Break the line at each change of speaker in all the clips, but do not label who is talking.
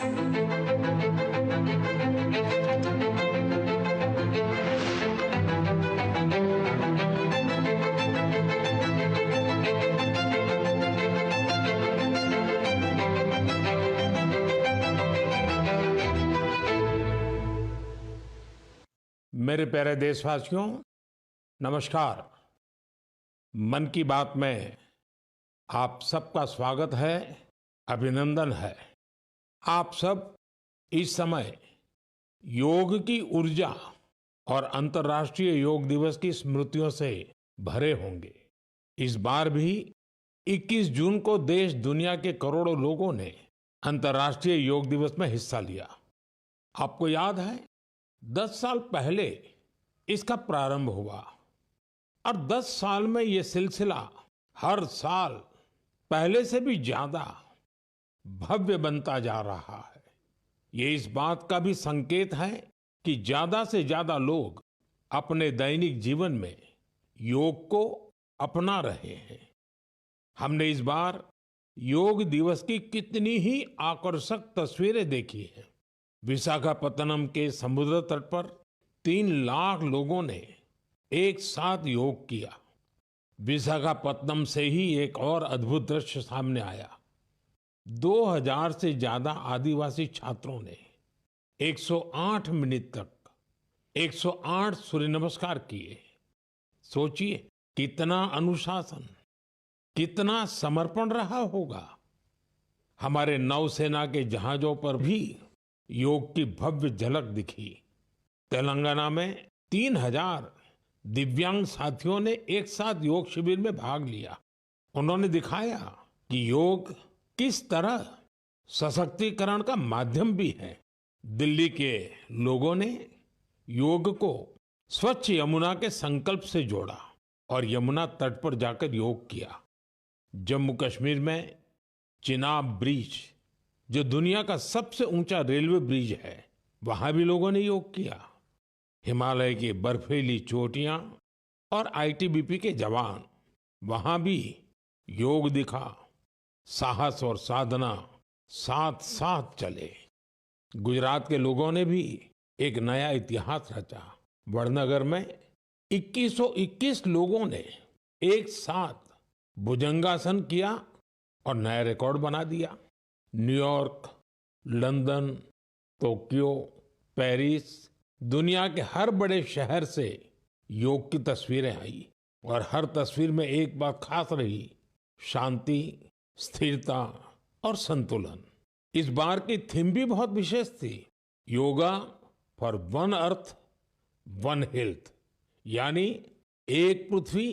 मेरे प्यारे देशवासियों, नमस्कार। मन की बात में आप सबका स्वागत है, अभिनंदन है। आप सब इस समय योग की ऊर्जा और अंतर्राष्ट्रीय योग दिवस की स्मृतियों से भरे होंगे। इस बार भी 21 जून को देश दुनिया के करोड़ों लोगों ने अंतर्राष्ट्रीय योग दिवस में हिस्सा लिया। आपको याद है, 10 साल पहले इसका प्रारंभ हुआ और 10 साल में ये सिलसिला हर साल पहले से भी ज्यादा भव्य बनता जा रहा है। ये इस बात का भी संकेत है कि ज्यादा से ज्यादा लोग अपने दैनिक जीवन में योग को अपना रहे हैं। हमने इस बार योग दिवस की कितनी ही आकर्षक तस्वीरें देखी हैं। विशाखापत्तनम के समुद्र तट पर 3 लाख लोगों ने एक साथ योग किया। विशाखापत्तनम से ही एक और अद्भुत दृश्य सामने आया। 2000 से ज्यादा आदिवासी छात्रों ने 108 मिनट तक 108 सूर्य नमस्कार किए। सोचिए, कितना अनुशासन, कितना समर्पण रहा होगा। हमारे नौसेना के जहाजों पर भी योग की भव्य झलक दिखी। तेलंगाना में 3000 दिव्यांग साथियों ने एक साथ योग शिविर में भाग लिया। उन्होंने दिखाया कि योग किस तरह सशक्तिकरण का माध्यम भी है। दिल्ली के लोगों ने योग को स्वच्छ यमुना के संकल्प से जोड़ा और यमुना तट पर जाकर योग किया। जम्मू कश्मीर में चिनाब ब्रिज, जो दुनिया का सबसे ऊंचा रेलवे ब्रिज है, वहां भी लोगों ने योग किया। हिमालय की बर्फीली चोटियां और आईटीबीपी के जवान, वहां भी योग दिखा। साहस और साधना साथ साथ चले। गुजरात के लोगों ने भी एक नया इतिहास रचा। वडनगर में 2121 लोगों ने एक साथ भुजंगासन किया और नया रिकॉर्ड बना दिया। न्यूयॉर्क, लंदन, टोक्यो, पेरिस, दुनिया के हर बड़े शहर से योग की तस्वीरें आई और हर तस्वीर में एक बात खास रही: शांति, स्थिरता और संतुलन। इस बार की थीम भी बहुत विशेष थी, yoga for one earth one health, यानी एक पृथ्वी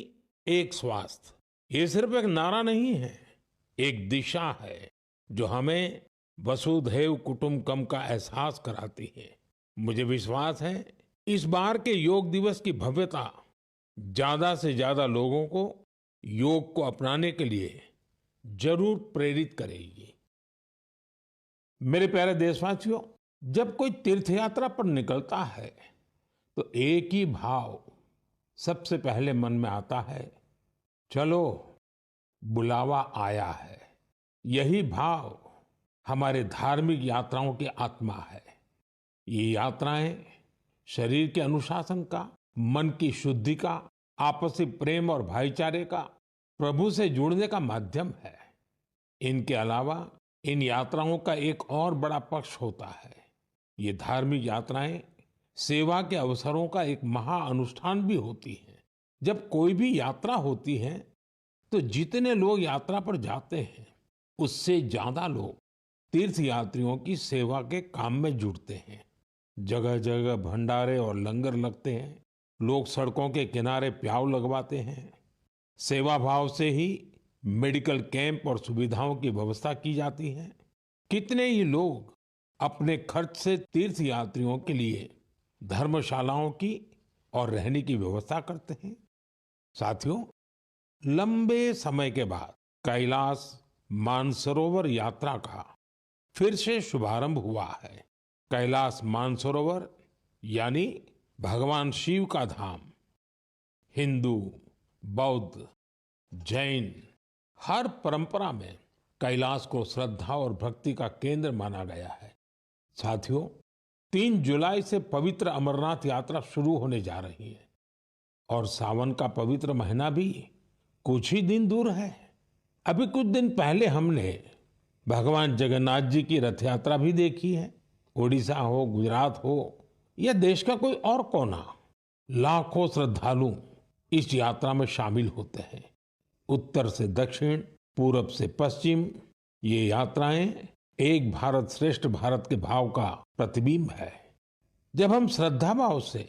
एक स्वास्थ्य। ये सिर्फ एक नारा नहीं है, एक दिशा है जो हमें वसुधैव कुटुंबकम का एहसास कराती है। मुझे विश्वास है इस बार के योग दिवस की भव्यता ज्यादा से ज्यादा लोगों को योग को अपनाने के लिए जरूर प्रेरित करेगी। मेरे प्यारे देशवासियों, जब कोई तीर्थ यात्रा पर निकलता है तो एक ही भाव सबसे पहले मन में आता है, चलो बुलावा आया है। यही भाव हमारे धार्मिक यात्राओं की आत्मा है। ये यात्राएं शरीर के अनुशासन का, मन की शुद्धि का, आपसी प्रेम और भाईचारे का, प्रभु से जुड़ने का माध्यम है। इनके अलावा इन यात्राओं का एक और बड़ा पक्ष होता है। ये धार्मिक यात्राएं सेवा के अवसरों का एक महाअनुष्ठान भी होती हैं। जब कोई भी यात्रा होती है तो जितने लोग यात्रा पर जाते हैं, उससे ज्यादा लोग तीर्थ यात्रियों की सेवा के काम में जुड़ते हैं। जगह जगह भंडारे और लंगर लगते हैं। लोग सड़कों के किनारे प्याऊ लगवाते हैं। सेवा भाव से ही मेडिकल कैंप और सुविधाओं की व्यवस्था की जाती है। कितने ही लोग अपने खर्च से तीर्थ यात्रियों के लिए धर्मशालाओं की और रहने की व्यवस्था करते हैं। साथियों, लंबे समय के बाद कैलाश मानसरोवर यात्रा का फिर से शुभारंभ हुआ है। कैलाश मानसरोवर यानी भगवान शिव का धाम। हिंदू, बौद्ध, जैन हर परंपरा में कैलाश को श्रद्धा और भक्ति का केंद्र माना गया है। साथियों, 3 जुलाई से पवित्र अमरनाथ यात्रा शुरू होने जा रही है और सावन का पवित्र महीना भी कुछ ही दिन दूर है। अभी कुछ दिन पहले हमने भगवान जगन्नाथ जी की रथ यात्रा भी देखी है। ओडिशा हो, गुजरात हो या देश का कोई और कोना, लाखों श्रद्धालु इस यात्रा में शामिल होते हैं। उत्तर से दक्षिण, पूरब से पश्चिम, ये यात्राएं एक भारत श्रेष्ठ भारत के भाव का प्रतिबिंब है। जब हम श्रद्धा भाव से,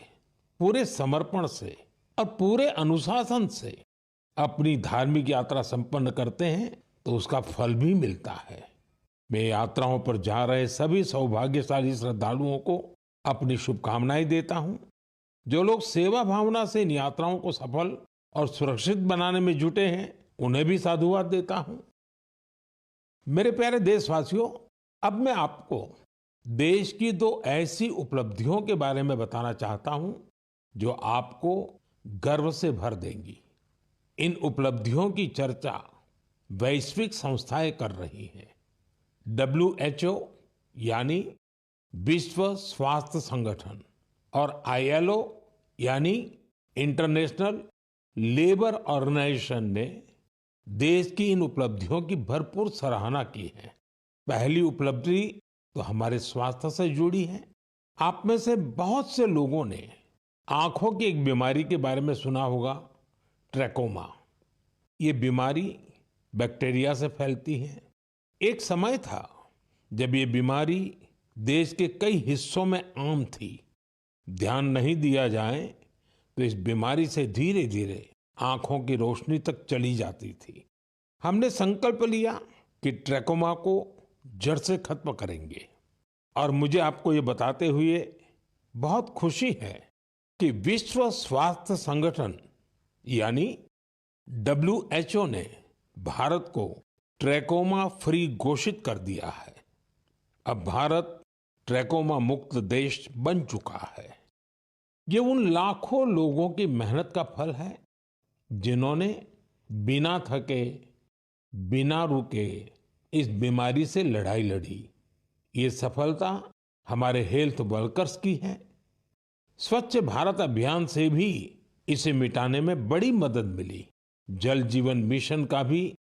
पूरे समर्पण से और पूरे अनुशासन से अपनी धार्मिक यात्रा संपन्न करते हैं तो उसका फल भी मिलता है। मैं यात्राओं पर जा रहे सभी सौभाग्यशाली श्रद्धालुओं को अपनी शुभकामनाएं देता हूं। जो लोग सेवा भावना से इन यात्राओं को सफल और सुरक्षित बनाने में जुटे हैं, उन्हें भी साधुवाद देता हूं। मेरे प्यारे देशवासियों, अब मैं आपको देश की 2 ऐसी उपलब्धियों के बारे में बताना चाहता हूं जो आपको गर्व से भर देंगी। इन उपलब्धियों की चर्चा वैश्विक संस्थाएं कर रही हैं। WHO यानी विश्व स्वास्थ्य संगठन और ILO यानी इंटरनेशनल लेबर ऑर्गेनाइजेशन ने देश की इन उपलब्धियों की भरपूर सराहना की है। पहली उपलब्धि तो हमारे स्वास्थ्य से जुड़ी है। आप में से बहुत से लोगों ने आंखों की एक बीमारी के बारे में सुना होगा, ट्रैकोमा। ये बीमारी बैक्टीरिया से फैलती है। एक समय था जब ये बीमारी देश के कई हिस्सों में आम थी। ध्यान नहीं दिया जाए तो इस बीमारी से धीरे धीरे आंखों की रोशनी तक चली जाती थी। हमने संकल्प लिया कि ट्रैकोमा को जड़ से खत्म करेंगे और मुझे आपको ये बताते हुए बहुत खुशी है कि विश्व स्वास्थ्य संगठन यानी WHO ने भारत को ट्रैकोमा फ्री घोषित कर दिया है। अब भारत ट्रैकोमा मुक्त देश बन चुका है। ये उन लाखों लोगों की मेहनत का फल है जिन्होंने बिना थके, बिना रुके इस बीमारी से लड़ाई लड़ी। ये सफलता हमारे हेल्थ वर्कर्स की है। स्वच्छ भारत अभियान से भी इसे मिटाने में बड़ी मदद मिली। जल जीवन मिशन का भी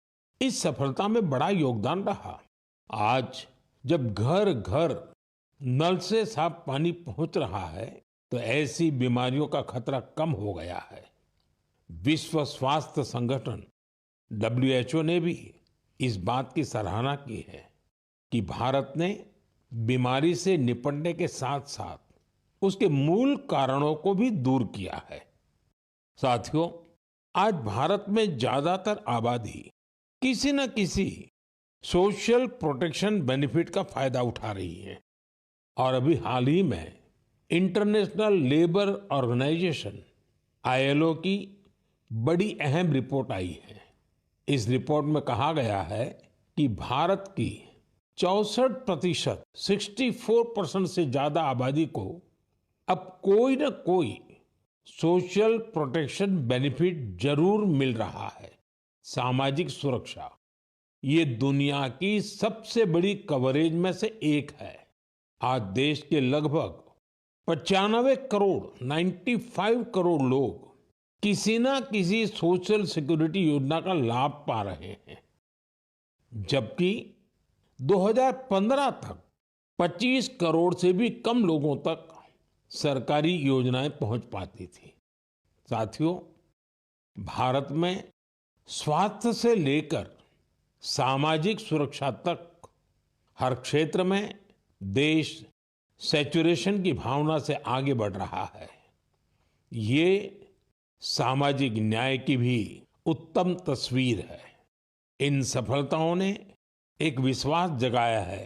इस सफलता में बड़ा योगदान रहा। आज जब घर घर नल से साफ पानी पहुंच रहा है तो ऐसी बीमारियों का खतरा कम हो गया है। विश्व स्वास्थ्य संगठन WHO ने भी इस बात की सराहना की है कि भारत ने बीमारी से निपटने के साथ साथ उसके मूल कारणों को भी दूर किया है। साथियों, आज भारत में ज्यादातर आबादी किसी न किसी सोशल प्रोटेक्शन बेनिफिट का फायदा उठा रही है और अभी हाल ही में इंटरनेशनल लेबर ऑर्गेनाइजेशन ILO की बड़ी अहम रिपोर्ट आई है। इस रिपोर्ट में कहा गया है कि भारत की 64%, 64% से ज्यादा आबादी को अब कोई न कोई सोशल प्रोटेक्शन बेनिफिट जरूर मिल रहा है। सामाजिक सुरक्षा ये दुनिया की सबसे बड़ी कवरेज में से एक है। आज देश के लगभग 95 करोड़ 95 करोड़ लोग किसी ना किसी सोशल सिक्योरिटी योजना का लाभ पा रहे हैं, जबकि 2015 तक 25 करोड़ से भी कम लोगों तक सरकारी योजनाएं पहुंच पाती थी। साथियों, भारत में स्वास्थ्य से लेकर सामाजिक सुरक्षा तक हर क्षेत्र में देश सैचुरेशन की भावना से आगे बढ़ रहा है। ये सामाजिक न्याय की भी उत्तम तस्वीर है। इन सफलताओं ने एक विश्वास जगाया है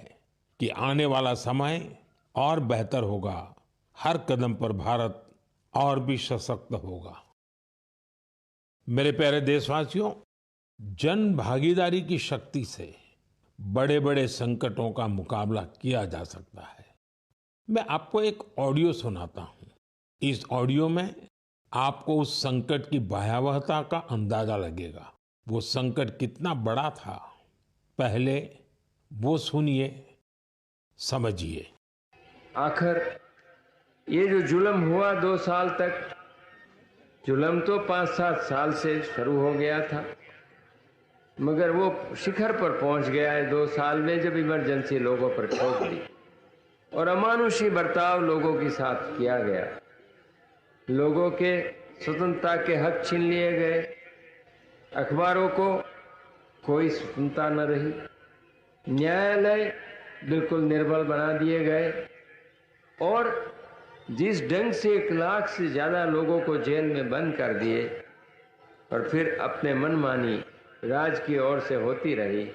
कि आने वाला समय और बेहतर होगा। हर कदम पर भारत और भी सशक्त होगा। मेरे प्यारे देशवासियों, जन भागीदारी की शक्ति से बड़े बड़े संकटों का मुकाबला किया जा सकता है। मैं आपको एक ऑडियो सुनाता हूं। इस ऑडियो में आपको उस संकट की भयावहता का अंदाजा लगेगा। वो संकट कितना बड़ा था, पहले वो सुनिए, समझिए।
आखिर ये जो जुल्म हुआ 2 साल तक, जुल्म तो 5-7 साल से शुरू हो गया था, मगर वो शिखर पर पहुंच गया है 2 साल में, जब इमरजेंसी लोगों पर ठोक दी और अमानुषी बर्ताव लोगों के साथ किया गया। लोगों के स्वतंत्रता के हक छीन लिए गए, अखबारों को कोई स्वतंत्रता न रही, न्यायालय बिल्कुल निर्बल बना दिए गए और जिस ढंग से 1 लाख से ज़्यादा लोगों को जेल में बंद कर दिए और फिर अपने मनमानी राज की ओर से होती रही,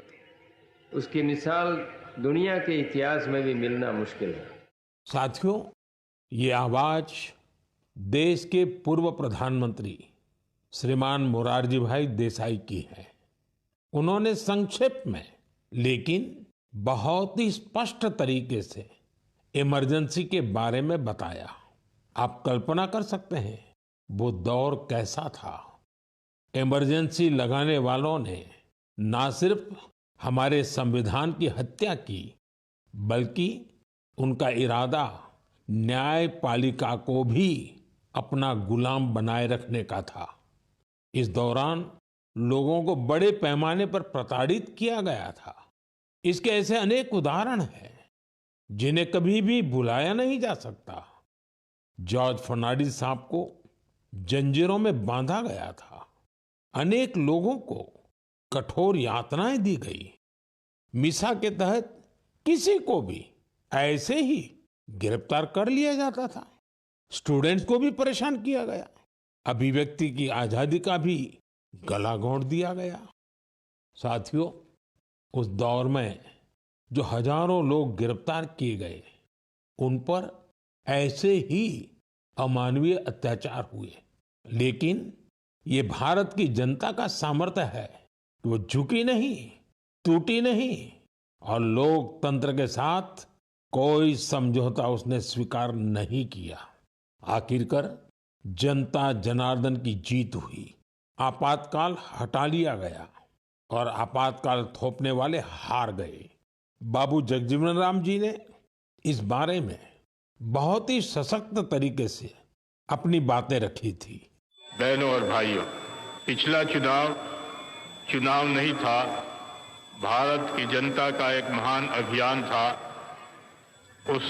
उसकी मिसाल दुनिया के इतिहास में भी मिलना मुश्किल है।
साथियों, ये आवाज देश के पूर्व प्रधानमंत्री श्रीमान मोरारजी भाई देसाई की है। उन्होंने संक्षेप में लेकिन बहुत ही स्पष्ट तरीके से इमरजेंसी के बारे में बताया। आप कल्पना कर सकते हैं वो दौर कैसा था। इमरजेंसी लगाने वालों ने ना सिर्फ हमारे संविधान की हत्या की, बल्कि उनका इरादा न्यायपालिका को भी अपना गुलाम बनाए रखने का था। इस दौरान लोगों को बड़े पैमाने पर प्रताड़ित किया गया था। इसके ऐसे अनेक उदाहरण हैं जिन्हें कभी भी भुलाया नहीं जा सकता। जॉर्ज फर्नांडिस साहब को जंजीरों में बांधा गया था। अनेक लोगों को कठोर यातनाएं दी गई। मिसा के तहत किसी को भी ऐसे ही गिरफ्तार कर लिया जाता था। स्टूडेंट्स को भी परेशान किया गया। अभिव्यक्ति की आजादी का भी गला घोंट दिया गया। साथियों, उस दौर में जो हजारों लोग गिरफ्तार किए गए, उन पर ऐसे ही अमानवीय अत्याचार हुए। लेकिन ये भारत की जनता का सामर्थ्य है कि वो झुकी नहीं, टूटी नहीं और लोकतंत्र के साथ कोई समझौता उसने स्वीकार नहीं किया। आखिरकार जनता जनार्दन की जीत हुई। आपातकाल हटा लिया गया और आपातकाल थोपने वाले हार गए। बाबू जगजीवन राम जी ने इस बारे में बहुत ही सशक्त तरीके से अपनी बातें रखी थी।
बहनों और भाइयों, पिछला चुनाव नहीं था, भारत की जनता का एक महान अभियान था। उस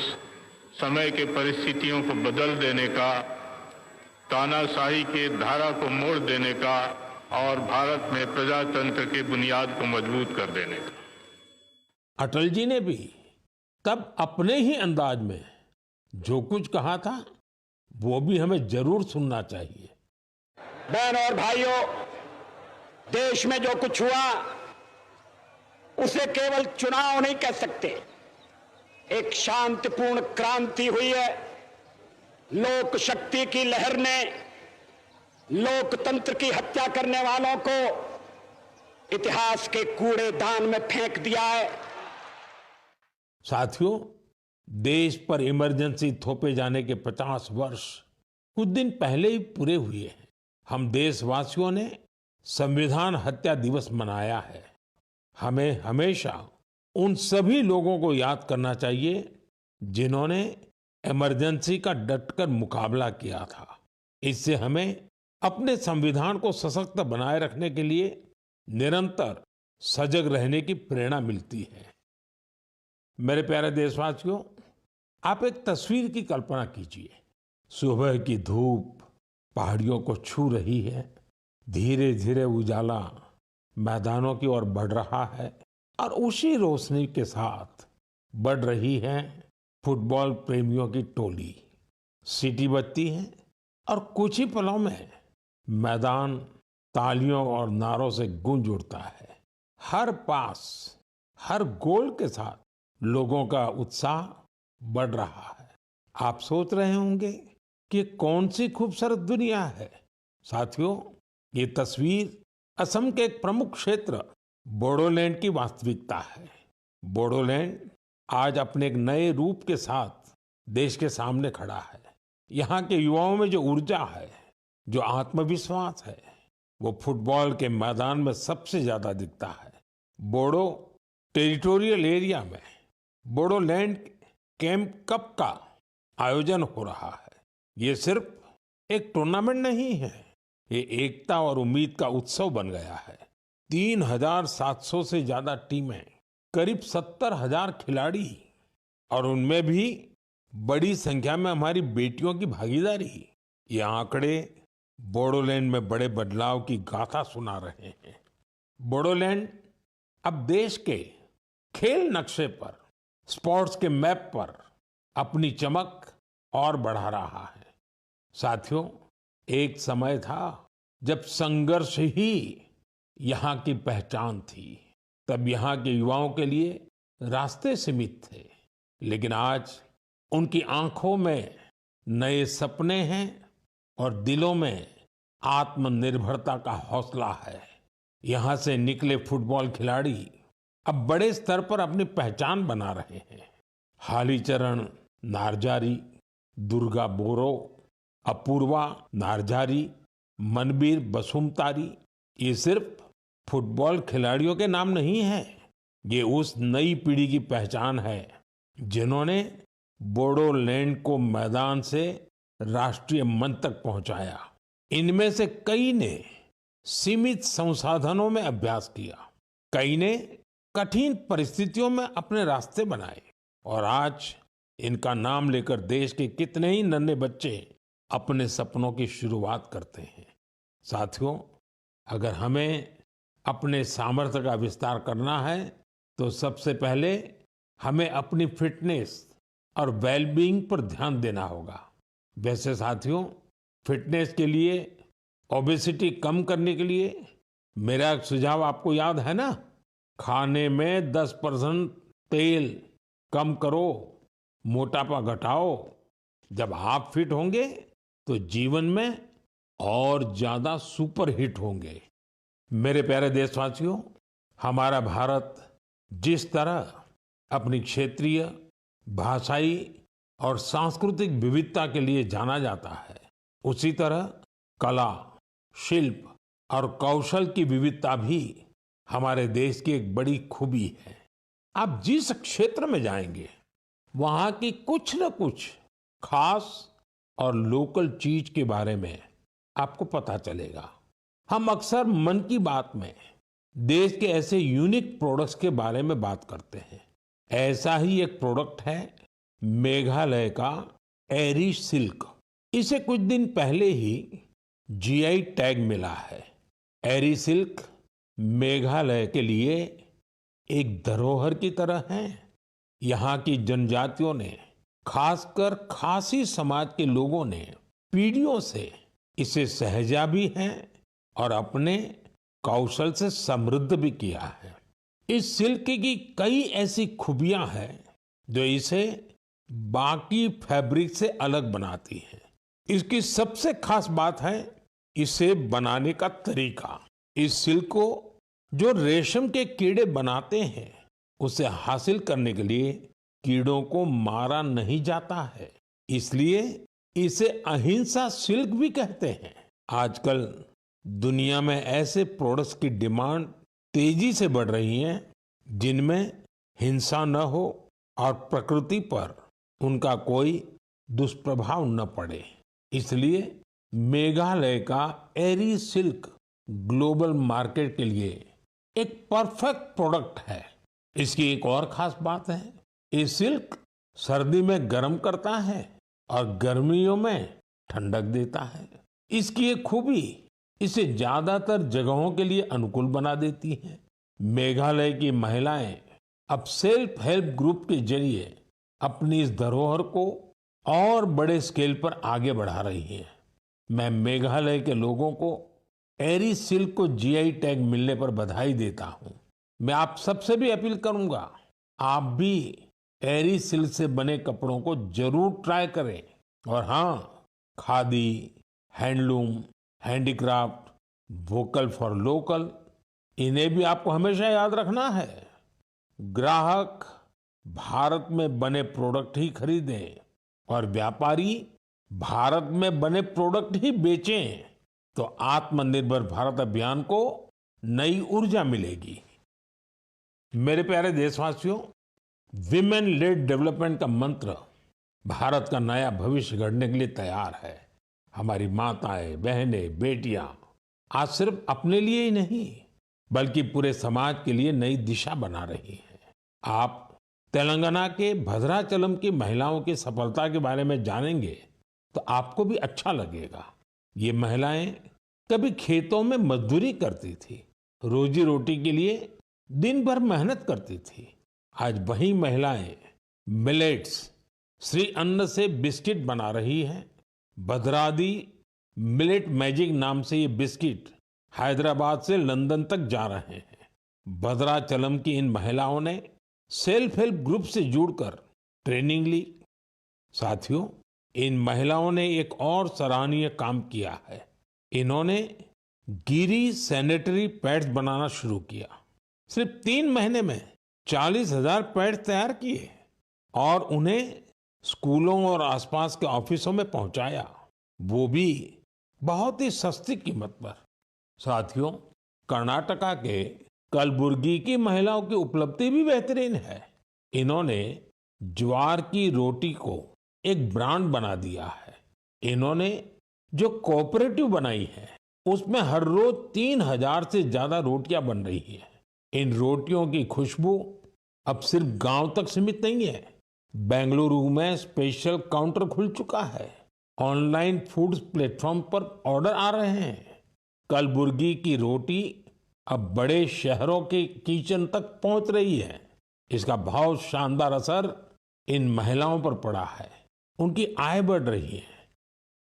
समय के परिस्थितियों को बदल देने का, तानाशाही के धारा को मोड़ देने का और भारत में प्रजातंत्र की बुनियाद को मजबूत कर देने का।
अटल जी ने भी तब अपने ही अंदाज में जो कुछ कहा था, वो भी हमें जरूर सुनना चाहिए।
बहनों और भाइयों, देश में जो कुछ हुआ उसे केवल चुनाव नहीं कह सकते। एक शांतिपूर्ण क्रांति हुई है। लोक शक्ति की लहर ने लोकतंत्र की हत्या करने वालों को इतिहास के कूड़ेदान में फेंक दिया है।
साथियों, देश पर इमरजेंसी थोपे जाने के 50 वर्ष कुछ दिन पहले ही पूरे हुए हैं। हम देशवासियों ने संविधान हत्या दिवस मनाया है। हमें हमेशा उन सभी लोगों को याद करना चाहिए जिन्होंने इमरजेंसी का डटकर मुकाबला किया था। इससे हमें अपने संविधान को सशक्त बनाए रखने के लिए निरंतर सजग रहने की प्रेरणा मिलती है। मेरे प्यारे देशवासियों, आप एक तस्वीर की कल्पना कीजिए। सुबह की धूप पहाड़ियों को छू रही है, धीरे धीरे उजाला मैदानों की ओर बढ़ रहा है और उसी रोशनी के साथ बढ़ रही है फुटबॉल प्रेमियों की टोली। सीटी बजती है और कुछ ही पलों में मैदान तालियों और नारों से गूंज उठता है। हर पास, हर गोल के साथ लोगों का उत्साह बढ़ रहा है। आप सोच रहे होंगे कि कौन सी खूबसूरत दुनिया है। साथियों, ये तस्वीर असम के एक प्रमुख क्षेत्र बोडोलैंड की वास्तविकता है। बोडोलैंड आज अपने एक नए रूप के साथ देश के सामने खड़ा है। यहाँ के युवाओं में जो ऊर्जा है, जो आत्मविश्वास है, वो फुटबॉल के मैदान में सबसे ज्यादा दिखता है। बोडो टेरिटोरियल एरिया में बोडोलैंड कैंप कप का आयोजन हो रहा है। ये सिर्फ एक टूर्नामेंट नहीं है, ये एकता और उम्मीद का उत्सव बन गया है। 3,700 से ज्यादा टीमें, करीब 70,000 खिलाड़ी और उनमें भी बड़ी संख्या में हमारी बेटियों की भागीदारी। ये आंकड़े बोडोलैंड में बड़े बदलाव की गाथा सुना रहे हैं। बोडोलैंड अब देश के खेल नक्शे पर, स्पोर्ट्स के मैप पर अपनी चमक और बढ़ा रहा है। साथियों, एक समय था जब संघर्ष ही यहाँ की पहचान थी। तब यहाँ के युवाओं के लिए रास्ते सीमित थे, लेकिन आज उनकी आंखों में नए सपने हैं और दिलों में आत्मनिर्भरता का हौसला है। यहाँ से निकले फुटबॉल खिलाड़ी अब बड़े स्तर पर अपनी पहचान बना रहे हैं। हालीचरण नार्जारी, दुर्गा बोरो, अपूर्वा नार्जारी, मनबीर बसुमतारी, ये सिर्फ फुटबॉल खिलाड़ियों के नाम नहीं है, ये उस नई पीढ़ी की पहचान है जिन्होंने बोडोलैंड को मैदान से राष्ट्रीय मंच तक पहुंचाया। इनमें से कई ने सीमित संसाधनों में अभ्यास किया, कई ने कठिन परिस्थितियों में अपने रास्ते बनाए और आज इनका नाम लेकर देश के कितने ही नन्हे बच्चे अपने सपनों की शुरुआत करते हैं। साथियों, अगर हमें अपने सामर्थ्य का विस्तार करना है तो सबसे पहले हमें अपनी फिटनेस और वेलबीइंग पर ध्यान देना होगा। वैसे साथियों, फिटनेस के लिए, ओबेसिटी कम करने के लिए मेरा एक सुझाव आपको याद है ना? खाने में 10% तेल कम करो, मोटापा घटाओ। जब आप फिट होंगे तो जीवन में और ज्यादा सुपर हिट होंगे। मेरे प्यारे देशवासियों, हमारा भारत जिस तरह अपनी क्षेत्रीय, भाषाई और सांस्कृतिक विविधता के लिए जाना जाता है, उसी तरह कला, शिल्प और कौशल की विविधता भी हमारे देश की एक बड़ी खूबी है। आप जिस क्षेत्र में जाएंगे, वहां की कुछ न कुछ खास और लोकल चीज के बारे में आपको पता चलेगा। हम अक्सर मन की बात में देश के ऐसे यूनिक प्रोडक्ट्स के बारे में बात करते हैं। ऐसा ही एक प्रोडक्ट है मेघालय का एरी सिल्क। इसे कुछ दिन पहले ही जीआई टैग मिला है। एरी सिल्क मेघालय के लिए एक धरोहर की तरह है। यहाँ की जनजातियों ने, खासकर खासी समाज के लोगों ने पीढ़ियों से इसे सहेजा भी है और अपने कौशल से समृद्ध भी किया है। इस सिल्क की कई ऐसी खूबियां हैं जो इसे बाकी फैब्रिक से अलग बनाती हैं। इसकी सबसे खास बात है इसे बनाने का तरीका। इस सिल्क को जो रेशम के कीड़े बनाते हैं, उसे हासिल करने के लिए कीड़ों को मारा नहीं जाता है, इसलिए इसे अहिंसा सिल्क भी कहते हैं। आजकल दुनिया में ऐसे प्रोडक्ट्स की डिमांड तेजी से बढ़ रही है जिनमें हिंसा न हो और प्रकृति पर उनका कोई दुष्प्रभाव न पड़े। इसलिए मेघालय का एरी सिल्क ग्लोबल मार्केट के लिए एक परफेक्ट प्रोडक्ट है। इसकी एक और खास बात है, ये सिल्क सर्दी में गर्म करता है और गर्मियों में ठंडक देता है। इसकी एक खूबी इसे ज्यादातर जगहों के लिए अनुकूल बना देती है। मेघालय की महिलाएं अब सेल्फ हेल्प ग्रुप के जरिए अपनी इस धरोहर को और बड़े स्केल पर आगे बढ़ा रही हैं। मैं मेघालय के लोगों को एरी सिल्क को जीआई टैग मिलने पर बधाई देता हूं। मैं आप सबसे भी अपील करूंगा, आप भी एरी सिल्क से बने कपड़ों को जरूर ट्राई करें। और हाँ, khadi, handloom, handicraft, vocal for local, इन्हें भी आपको हमेशा याद रखना है। ग्राहक भारत में बने प्रोडक्ट ही खरीदें और व्यापारी भारत में बने प्रोडक्ट ही बेचें, तो आत्मनिर्भर भारत अभियान को नई ऊर्जा मिलेगी। मेरे प्यारे देशवासियों, विमेन लेड डेवलपमेंट का मंत्र भारत का नया भविष्य गढ़ने के लिए तैयार है। हमारी माताएं, बहनें, बेटियां आज सिर्फ अपने लिए ही नहीं बल्कि पूरे समाज के लिए नई दिशा बना रही हैं। आप तेलंगाना के भद्राचलम की महिलाओं की सफलता के बारे में जानेंगे तो आपको भी अच्छा लगेगा। ये महिलाएं कभी खेतों में मजदूरी करती थी, रोजी रोटी के लिए दिन भर मेहनत करती थी। आज वही महिलाएं मिलेट्स, श्री अन्न से बिस्किट बना रही हैं। भद्रादी मिलेट मैजिक नाम से ये बिस्किट हैदराबाद से लंदन तक जा रहे हैं। भद्राचलम की इन महिलाओं ने सेल्फ हेल्प ग्रुप से जुड़कर ट्रेनिंग ली। साथियों, इन महिलाओं ने एक और सराहनीय काम किया है। इन्होंने गिरी सैनिटरी पैड्स बनाना शुरू किया। सिर्फ 3 महीने में 40,000 पैड्स तैयार किए और उन्हें स्कूलों और आसपास के ऑफिसों में पहुंचाया, वो भी बहुत ही सस्ती कीमत पर। साथियों, कर्नाटका के कलबुर्गी की महिलाओं की उपलब्धि भी बेहतरीन है। इन्होंने ज्वार की रोटी को एक ब्रांड बना दिया है। इन्होंने जो कोऑपरेटिव बनाई है उसमें हर रोज 3,000 से ज्यादा रोटियां बन रही हैं। इन रोटियों की खुशबू अब सिर्फ गांव तक सीमित नहीं है। बेंगलुरु में स्पेशल काउंटर खुल चुका है। ऑनलाइन फूड प्लेटफॉर्म पर ऑर्डर आ रहे हैं। कलबुर्गी की रोटी अब बड़े शहरों के किचन तक पहुंच रही है। इसका बहुत शानदार असर इन महिलाओं पर पड़ा है। उनकी आय बढ़ रही है।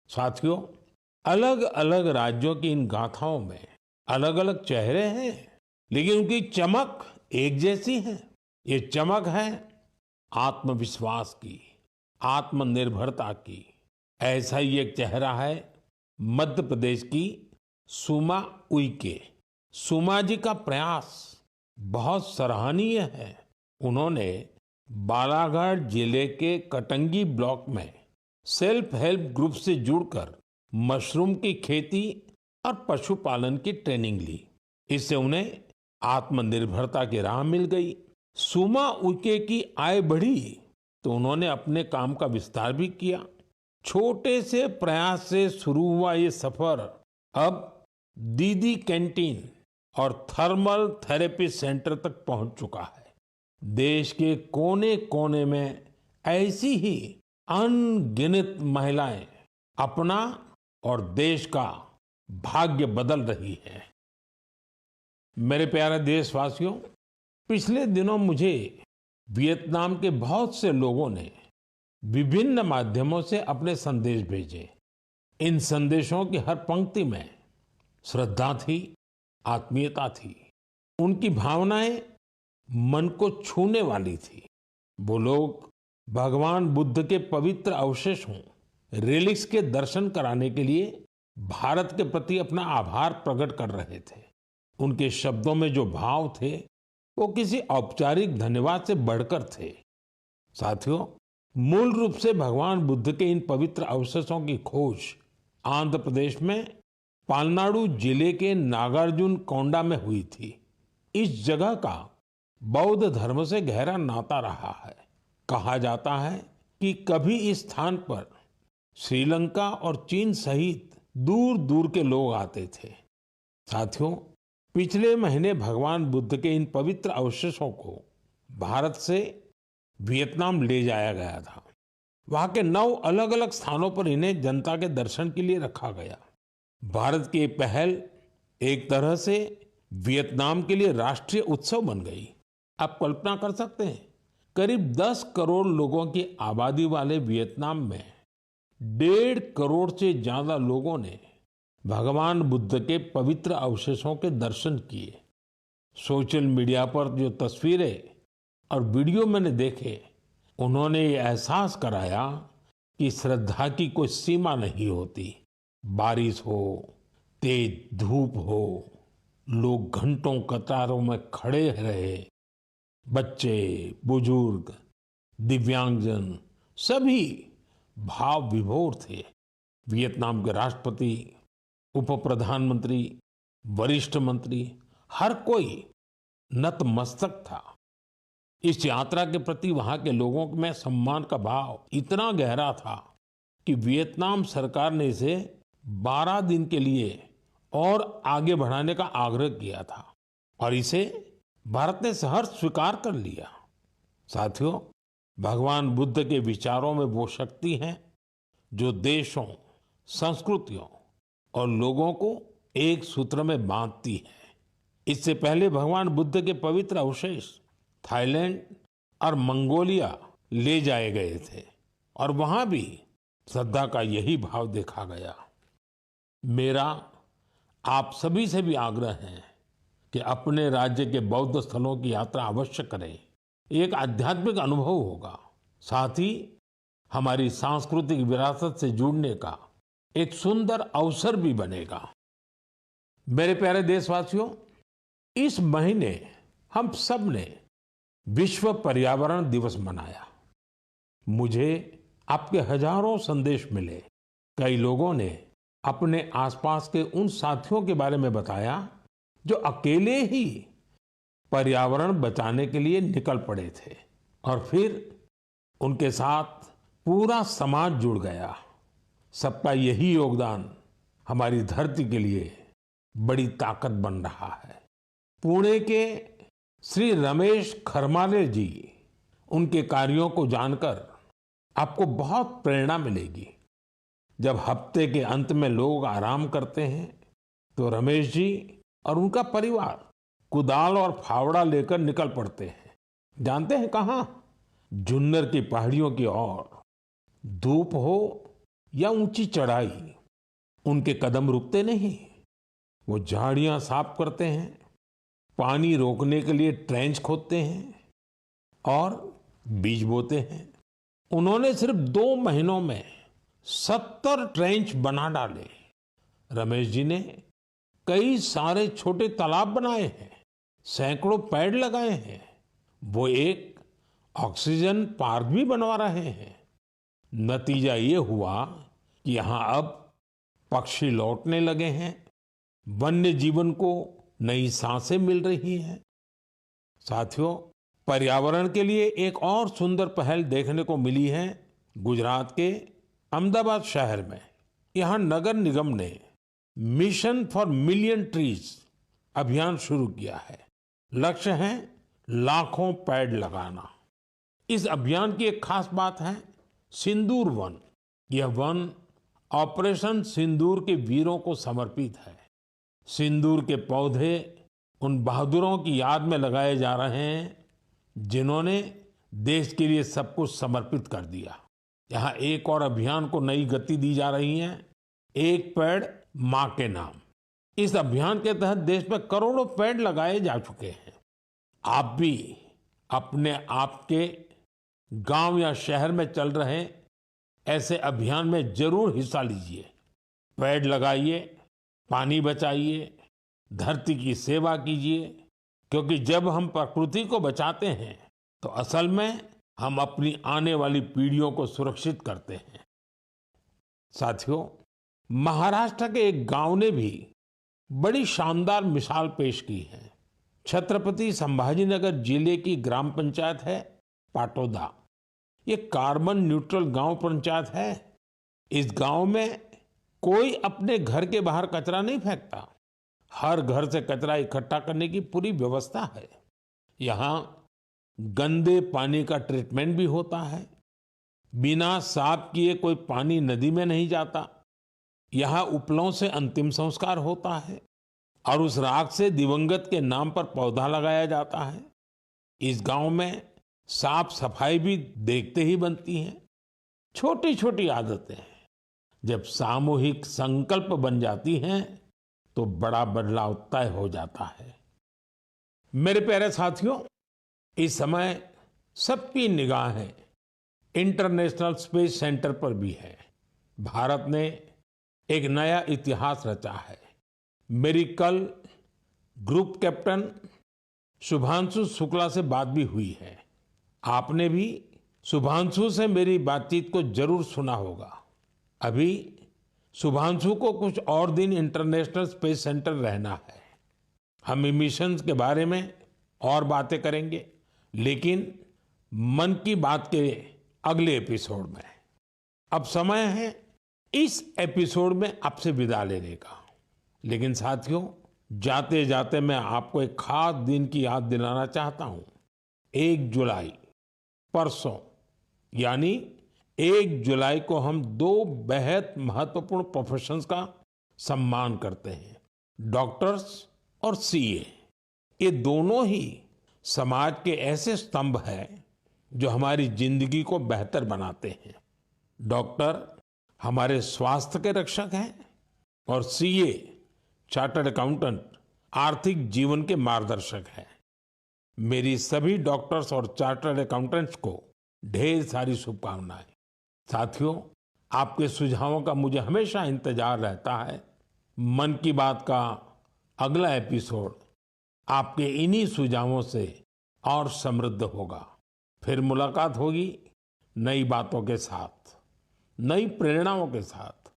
साथियों, अलग अलग राज्यों की इन गाथाओं में अलग अलग चेहरे हैं, लेकिन उनकी चमक एक जैसी है। ये चमक है आत्मविश्वास की, आत्मनिर्भरता की। ऐसा ही एक चेहरा है मध्य प्रदेश की सुमा उइके। सुमा जी का प्रयास बहुत सराहनीय है। उन्होंने बालाघाट जिले के कटंगी ब्लॉक में सेल्फ हेल्प ग्रुप से जुड़कर मशरूम की खेती और पशुपालन की ट्रेनिंग ली। इससे उन्हें आत्मनिर्भरता की राह मिल गई। सुमा उइके की आय बढ़ी तो उन्होंने अपने काम का विस्तार भी किया। छोटे से प्रयास से शुरू हुआ ये सफर अब दीदी कैंटीन और थर्मल थेरेपी सेंटर तक पहुंच चुका है। देश के कोने कोने में ऐसी ही अनगिनत महिलाएं अपना और देश का भाग्य बदल रही हैं। मेरे प्यारे देशवासियों, पिछले दिनों मुझे वियतनाम के बहुत से लोगों ने विभिन्न माध्यमों से अपने संदेश भेजे। इन संदेशों की हर पंक्ति में श्रद्धा थी, आत्मीयता थी। उनकी भावनाएं मन को छूने वाली थी। वो लोग भगवान बुद्ध के पवित्र अवशेषों, रिलिक्स के दर्शन कराने के लिए भारत के प्रति अपना आभार प्रकट कर रहे थे। उनके शब्दों में जो भाव थे वो किसी औपचारिक धन्यवाद से बढ़कर थे। साथियों, मूल रूप से भगवान बुद्ध के इन पवित्र अवशेषों की खोज आंध्र प्रदेश में पालनाडु जिले के नागार्जुन कोंडा में हुई थी। इस जगह का बौद्ध धर्म से गहरा नाता रहा है। कहा जाता है कि कभी इस स्थान पर श्रीलंका और चीन सहित दूर दूर के लोग आते थे। साथियों, पिछले महीने भगवान बुद्ध के इन पवित्र अवशेषों को भारत से वियतनाम ले जाया गया था। वहां के 9 अलग अलग स्थानों पर इन्हें जनता के दर्शन के लिए रखा गया। भारत की पहल एक तरह से वियतनाम के लिए राष्ट्रीय उत्सव बन गई। आप कल्पना कर सकते हैं, करीब 10 करोड़ लोगों की आबादी वाले वियतनाम में 1.5 करोड़ से ज्यादा लोगों ने भगवान बुद्ध के पवित्र अवशेषों के दर्शन किए। सोशल मीडिया पर जो तस्वीरें और वीडियो मैंने देखे, उन्होंने ये एहसास कराया कि श्रद्धा की कोई सीमा नहीं होती। बारिश हो, तेज धूप हो, लोग घंटों कतारों में खड़े रहे। बच्चे, बुजुर्ग, दिव्यांगजन सभी भाव विभोर थे। वियतनाम के राष्ट्रपति, उप प्रधानमंत्री, वरिष्ठ मंत्री, हर कोई नतमस्तक था। इस यात्रा के प्रति वहां के लोगों में सम्मान का भाव इतना गहरा था कि वियतनाम सरकार ने इसे 12 दिन के लिए और आगे बढ़ाने का आग्रह किया था और इसे भारत ने सहर्ष स्वीकार कर लिया। साथियों, भगवान बुद्ध के विचारों में वो शक्ति है जो देशों, संस्कृतियों और लोगों को एक सूत्र में बांधती है। इससे पहले भगवान बुद्ध के पवित्र अवशेष थाईलैंड और मंगोलिया ले जाए गए थे और वहां भी श्रद्धा का यही भाव देखा गया। मेरा आप सभी से भी आग्रह है कि अपने राज्य के बौद्ध स्थलों की यात्रा अवश्य करें। एक आध्यात्मिक अनुभव होगा, साथ ही हमारी सांस्कृतिक विरासत से जुड़ने का एक सुंदर अवसर भी बनेगा। मेरे प्यारे देशवासियों, इस महीने हम सब ने विश्व पर्यावरण दिवस मनाया। मुझे आपके हजारों संदेश मिले। कई लोगों ने अपने आसपास के उन साथियों के बारे में बताया जो अकेले ही पर्यावरण बचाने के लिए निकल पड़े थे और फिर उनके साथ पूरा समाज जुड़ गया। सबका यही योगदान हमारी धरती के लिए बड़ी ताकत बन रहा है। पुणे के श्री रमेश खरमाले जी, उनके कार्यों को जानकर आपको बहुत प्रेरणा मिलेगी। जब हफ्ते के अंत में लोग आराम करते हैं तो रमेश जी और उनका परिवार कुदाल और फावड़ा लेकर निकल पड़ते हैं। जानते हैं कहाँ? जुन्नर की पहाड़ियों की ओर। धूप हो या ऊंची चढ़ाई, उनके कदम रुकते नहीं। वो झाड़ियां साफ करते हैं, पानी रोकने के लिए ट्रेंच खोदते हैं और बीज बोते हैं। उन्होंने सिर्फ 2 महीनों में 70 ट्रेंच बना डाले। रमेश जी ने कई सारे छोटे तालाब बनाए हैं, सैकड़ों पेड़ लगाए हैं। वो एक ऑक्सीजन पार्क भी बनवा रहे हैं। नतीजा ये हुआ कि यहाँ अब पक्षी लौटने लगे हैं, वन्य जीवन को नई सांसें मिल रही हैं। साथियों, पर्यावरण के लिए एक और सुंदर पहल देखने को मिली है गुजरात के अहमदाबाद शहर में। यहाँ नगर निगम ने मिशन फॉर मिलियन ट्रीज अभियान शुरू किया है। लक्ष्य है लाखों पेड़ लगाना। इस अभियान की एक खास बात है सिंदूर वन। यह वन ऑपरेशन सिंदूर के वीरों को समर्पित है। सिंदूर के पौधे उन बहादुरों की याद में लगाए जा रहे हैं जिन्होंने देश के लिए सब कुछ समर्पित कर दिया। यहाँ एक और अभियान को नई गति दी जा रही है, एक पेड़ माँ के नाम। इस अभियान के तहत देश में करोड़ों पेड़ लगाए जा चुके हैं। आप भी अपने आपके गांव या शहर में चल रहे ऐसे अभियान में जरूर हिस्सा लीजिए। पेड़ लगाइए, पानी बचाइए, धरती की सेवा कीजिए, क्योंकि जब हम प्रकृति को बचाते हैं तो असल में हम अपनी आने वाली पीढ़ियों को सुरक्षित करते हैं। साथियों, महाराष्ट्र के एक गांव ने भी बड़ी शानदार मिसाल पेश की है। छत्रपति संभाजीनगर जिले की ग्राम पंचायत है पाटोदा। ये कार्बन न्यूट्रल गांव पंचायत है। इस गांव में कोई अपने घर के बाहर कचरा नहीं फेंकता। हर घर से कचरा इकट्ठा करने की पूरी व्यवस्था है। यहाँ गंदे पानी का ट्रीटमेंट भी होता है। बिना साफ किए कोई पानी नदी में नहीं जाता। यहाँ उपलों से अंतिम संस्कार होता है और उस राख से दिवंगत के नाम पर पौधा लगाया जाता है। इस गांव में साफ सफाई भी देखते ही बनती है। छोटी छोटी आदतें जब सामूहिक संकल्प बन जाती हैं तो बड़ा बदलाव तय हो जाता है। मेरे प्यारे साथियों, इस समय सबकी निगाहें इंटरनेशनल स्पेस सेंटर पर भी है। भारत ने एक नया इतिहास रचा है। मेरी कल ग्रुप कैप्टन शुभांशु शुक्ला से बात भी हुई है। आपने भी शुभांशु से मेरी बातचीत को जरूर सुना होगा। अभी शुभांशु को कुछ और दिन इंटरनेशनल स्पेस सेंटर रहना है। हम मिशंस के बारे में और बातें करेंगे, लेकिन मन की बात के अगले एपिसोड में अब समय है इस एपिसोड में आपसे विदा लेने का। लेकिन साथियों, जाते जाते मैं आपको एक खास दिन की याद दिलाना चाहता हूं। 1 जुलाई, परसों, यानी 1 जुलाई को हम 2 बेहद महत्वपूर्ण प्रोफेशंस का सम्मान करते हैं, डॉक्टर्स और सीए। ये दोनों ही समाज के ऐसे स्तंभ हैं जो हमारी जिंदगी को बेहतर बनाते हैं। डॉक्टर हमारे स्वास्थ्य के रक्षक हैं और सीए, चार्टर्ड अकाउंटेंट, आर्थिक जीवन के मार्गदर्शक हैं। मेरी सभी डॉक्टर्स और चार्टर्ड अकाउंटेंट्स को ढेर सारी शुभकामनाएं। साथियों, आपके सुझावों का मुझे हमेशा इंतजार रहता है। मन की बात का अगला एपिसोड आपके इन्हीं सुझावों से और समृद्ध होगा। फिर मुलाकात होगी नई बातों के साथ, नई प्रेरणाओं के साथ,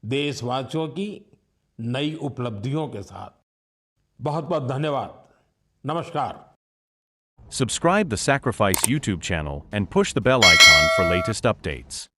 देशवासियों की नई उपलब्धियों के साथ। बहुत बहुत धन्यवाद। नमस्कार।
Subscribe the Sacrifice YouTube channel and push the bell icon for latest updates.